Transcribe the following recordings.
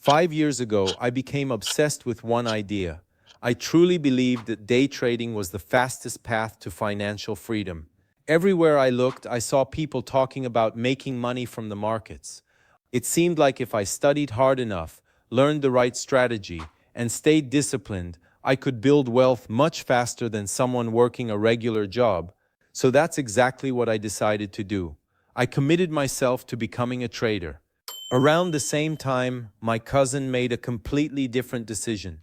5 years ago, I became obsessed with one idea. I truly believed that day trading was the fastest path to financial freedom. Everywhere I looked, I saw people talking about making money from the markets. It seemed like if I studied hard enough, learned the right strategy, and stayed disciplined, I could build wealth much faster than someone working a regular job. So that's exactly what I decided to do. I committed myself to becoming a trader. Around the same time, my cousin made a completely different decision.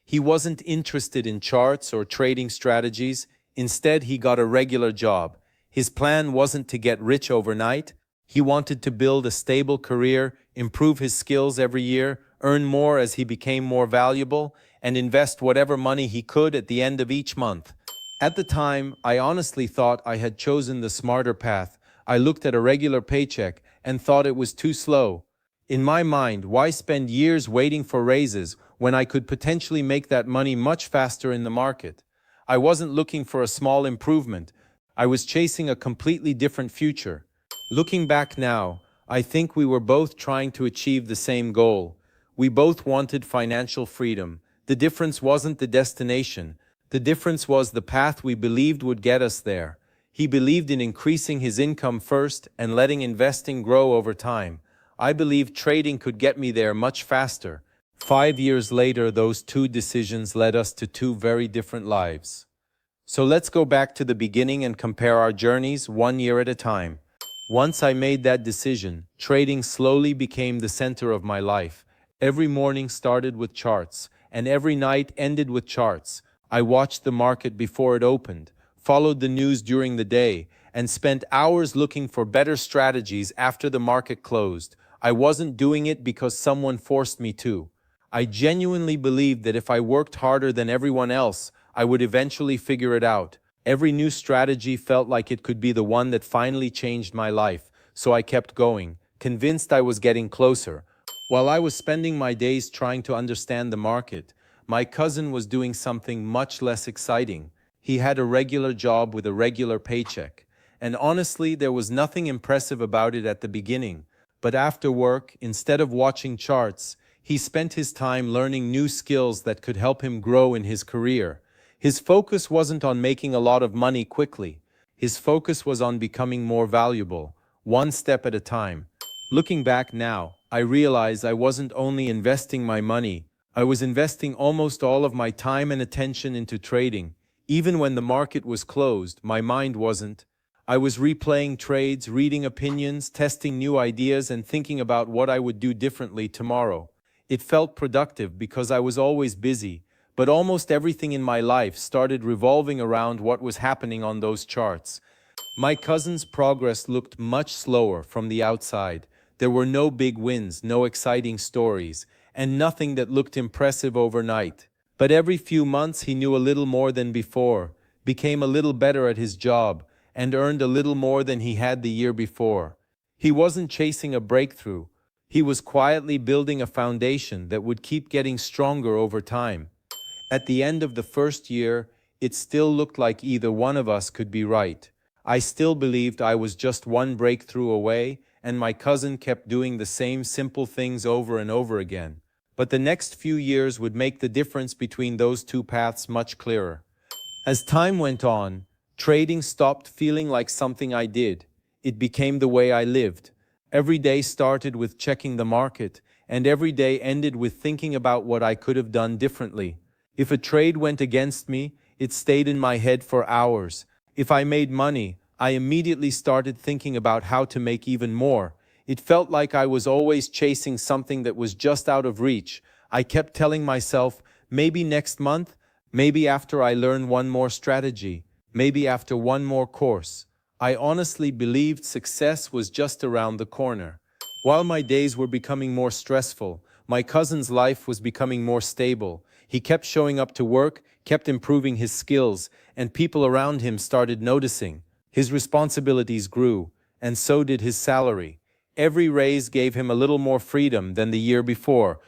He wasn't interested in charts or trading strategies. Instead, he got a regular job. His plan wasn't to get rich overnight. He wanted to build a stable career, improve his skills every year, earn more as he became more valuable, and invest whatever money he could at the end of each month. At the time, I honestly thought I had chosen the smarter path. I looked at a regular paycheck and thought it was too slow. In my mind, why spend years waiting for raises when I could potentially make that money much faster in the market? I wasn't looking for a small improvement. I was chasing a completely different future. Looking back now, I think we were both trying to achieve the same goal. We both wanted financial freedom. The difference wasn't the destination. The difference was the path we believed would get us there. He believed in increasing his income first and letting investing grow over time. I believed trading could get me there much faster. 5 years later, those two decisions led us to two very different lives. So let's go back to the beginning and compare our journeys 1 year at a time. Once I made that decision, trading slowly became the center of my life. Every morning started with charts, and every night ended with charts. I watched the market before it opened, followed the news during the day, and spent hours looking for better strategies after the market closed. I wasn't doing it because someone forced me to. I genuinely believed that if I worked harder than everyone else, I would eventually figure it out. Every new strategy felt like it could be the one that finally changed my life, so I kept going, convinced I was getting closer. While I was spending my days trying to understand the market, my cousin was doing something much less exciting. He had a regular job with a regular paycheck. And honestly, there was nothing impressive about it at the beginning. But after work, instead of watching charts, he spent his time learning new skills that could help him grow in his career. His focus wasn't on making a lot of money quickly. His focus was on becoming more valuable, one step at a time. Looking back now, I realize I wasn't only investing my money, I was investing almost all of my time and attention into trading. Even when the market was closed, my mind wasn't. I was replaying trades, reading opinions, testing new ideas, and thinking about what I would do differently tomorrow. It felt productive because I was always busy, but almost everything in my life started revolving around what was happening on those charts. My cousin's progress looked much slower from the outside. There were no big wins, no exciting stories, and nothing that looked impressive overnight. But every few months he knew a little more than before, became a little better at his job, and earned a little more than he had the year before. He wasn't chasing a breakthrough. He was quietly building a foundation that would keep getting stronger over time. At the end of the first year, it still looked like either one of us could be right. I still believed I was just one breakthrough away, and my cousin kept doing the same simple things over and over again. But the next few years would make the difference between those two paths much clearer. As time went on, trading stopped feeling like something I did. It became the way I lived. Every day started with checking the market, and every day ended with thinking about what I could have done differently. If a trade went against me, it stayed in my head for hours. If I made money, I immediately started thinking about how to make even more. It felt like I was always chasing something that was just out of reach. I kept telling myself, maybe next month, maybe after I learn one more strategy, maybe after one more course. I honestly believed success was just around the corner. While my days were becoming more stressful, my cousin's life was becoming more stable. He kept showing up to work, kept improving his skills, and people around him started noticing. His responsibilities grew, and so did his salary. Every raise gave him a little more freedom than the year before.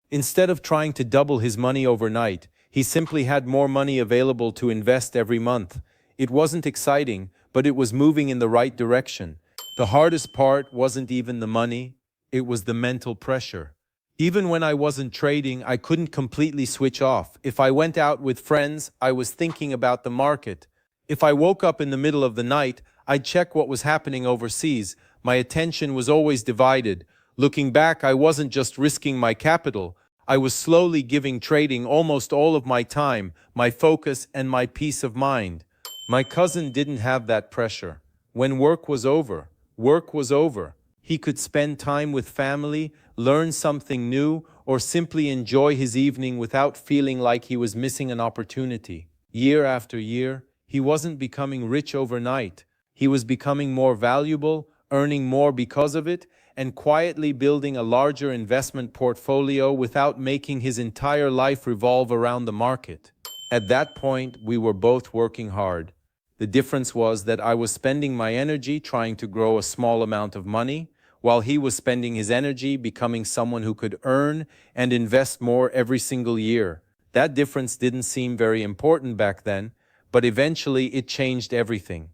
Instead of trying to double his money overnight, he simply had more money available to invest every month. It wasn't exciting, but it was moving in the right direction. The hardest part wasn't even the money, it was the mental pressure. Even when I wasn't trading, I couldn't completely switch off. If I went out with friends, I was thinking about the market. If I woke up in the middle of the night, I'd check what was happening overseas. My attention was always divided. Looking back, I wasn't just risking my capital. I was slowly giving trading almost all of my time, my focus, and my peace of mind. My cousin didn't have that pressure. When work was over, work was over. He could spend time with family, learn something new, or simply enjoy his evening without feeling like he was missing an opportunity. Year after year, he wasn't becoming rich overnight. He was becoming more valuable, earning more because of it, and quietly building a larger investment portfolio without making his entire life revolve around the market. At that point, we were both working hard. The difference was that I was spending my energy trying to grow a small amount of money, while he was spending his energy becoming someone who could earn and invest more every single year. That difference didn't seem very important back then, but eventually it changed everything.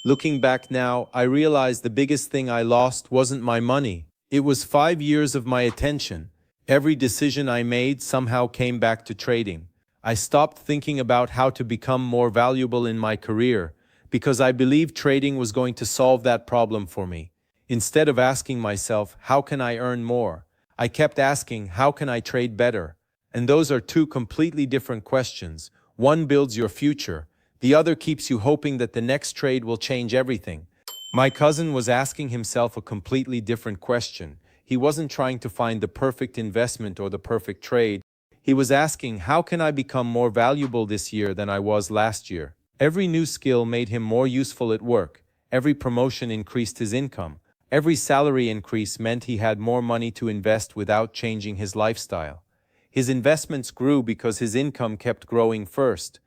Looking back now, I realized the biggest thing I lost wasn't my money. It was 5 years of my attention. Every decision I made somehow came back to trading. I stopped thinking about how to become more valuable in my career because I believed trading was going to solve that problem for me. Instead of asking myself, how can I earn more? I kept asking, how can I trade better? And those are two completely different questions. One builds your future. The other keeps you hoping that the next trade will change everything. My cousin was asking himself a completely different question. He wasn't trying to find the perfect investment or the perfect trade. He was asking, how can I become more valuable this year than I was last year? Every new skill made him more useful at work. Every promotion increased his income. Every salary increase meant he had more money to invest without changing his lifestyle. His investments grew because his income kept growing first.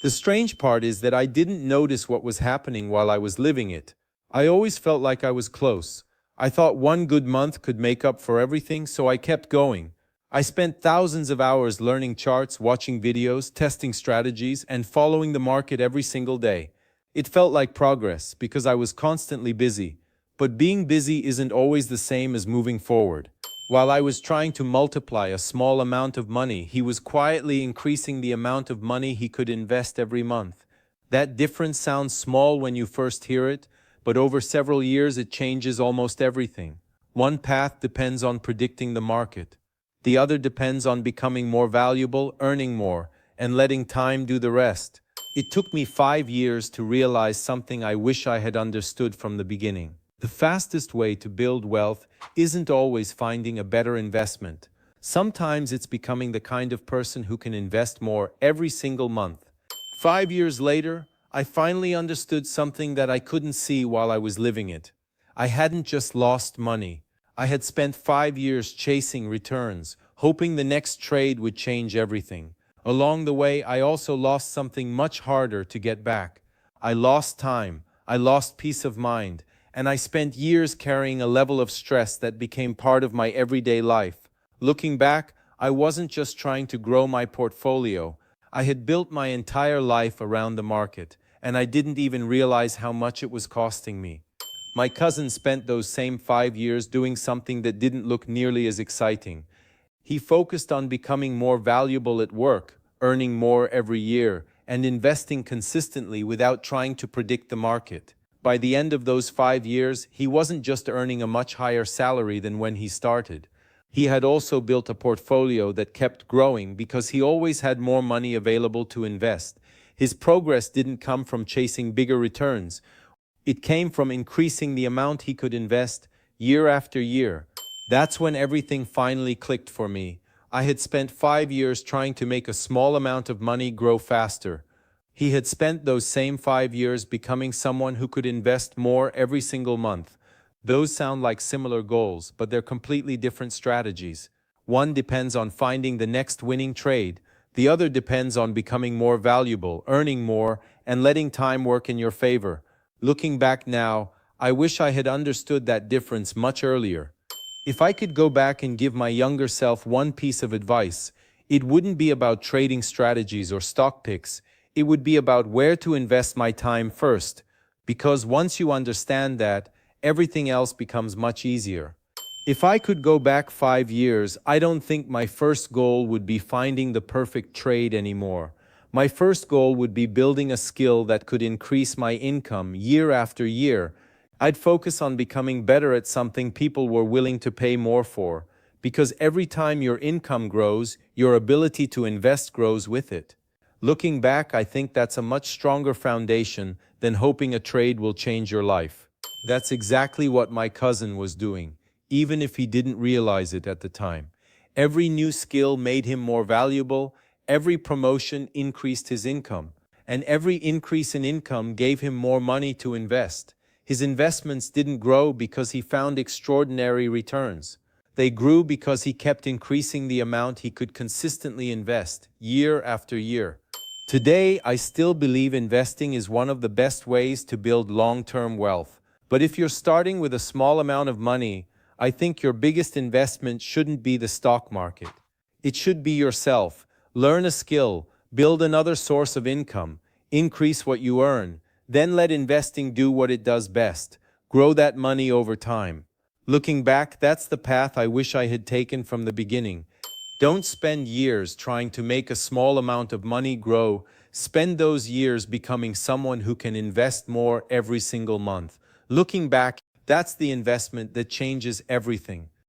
The strange part is that I didn't notice what was happening while I was living it. I always felt like I was close. I thought one good month could make up for everything, so I kept going. I spent thousands of hours learning charts, watching videos, testing strategies, and following the market every single day. It felt like progress because I was constantly busy. But being busy isn't always the same as moving forward. While I was trying to multiply a small amount of money, he was quietly increasing the amount of money he could invest every month. That difference sounds small when you first hear it, but over several years it changes almost everything. One path depends on predicting the market. The other depends on becoming more valuable, earning more, and letting time do the rest. It took me 5 years to realize something I wish I had understood from the beginning. The fastest way to build wealth isn't always finding a better investment. Sometimes it's becoming the kind of person who can invest more every single month. 5 years later, I finally understood something that I couldn't see while I was living it. I hadn't just lost money. I had spent 5 years chasing returns, hoping the next trade would change everything. Along the way, I also lost something much harder to get back. I lost time, I lost peace of mind, and I spent years carrying a level of stress that became part of my everyday life. Looking back, I wasn't just trying to grow my portfolio. I had built my entire life around the market, and I didn't even realize how much it was costing me. My cousin spent those same 5 years doing something that didn't look nearly as exciting. He focused on becoming more valuable at work, earning more every year, and investing consistently without trying to predict the market. By the end of those 5 years, he wasn't just earning a much higher salary than when he started. He had also built a portfolio that kept growing because he always had more money available to invest. His progress didn't come from chasing bigger returns. It came from increasing the amount he could invest year after year. That's when everything finally clicked for me. I had spent 5 years trying to make a small amount of money grow faster. He had spent those same 5 years becoming someone who could invest more every single month. Those sound like similar goals, but they're completely different strategies. One depends on finding the next winning trade. The other depends on becoming more valuable, earning more, and letting time work in your favor. Looking back now, I wish I had understood that difference much earlier. If I could go back and give my younger self one piece of advice, it wouldn't be about trading strategies or stock picks. It would be about where to invest my time first, because once you understand that, everything else becomes much easier. If I could go back 5 years, I don't think my first goal would be finding the perfect trade anymore. My first goal would be building a skill that could increase my income year after year. I'd focus on becoming better at something people were willing to pay more for, because every time your income grows, your ability to invest grows with it. Looking back, I think that's a much stronger foundation than hoping a trade will change your life. That's exactly what my cousin was doing, even if he didn't realize it at the time. Every new skill made him more valuable, every promotion increased his income, and every increase in income gave him more money to invest. His investments didn't grow because he found extraordinary returns. They grew because he kept increasing the amount he could consistently invest, year after year. Today, I still believe investing is one of the best ways to build long-term wealth. But if you're starting with a small amount of money, I think your biggest investment shouldn't be the stock market. It should be yourself. Learn a skill, build another source of income, increase what you earn, then let investing do what it does best. Grow that money over time. Looking back, that's the path I wish I had taken from the beginning. Don't spend years trying to make a small amount of money grow. Spend those years becoming someone who can invest more every single month. Looking back, that's the investment that changes everything.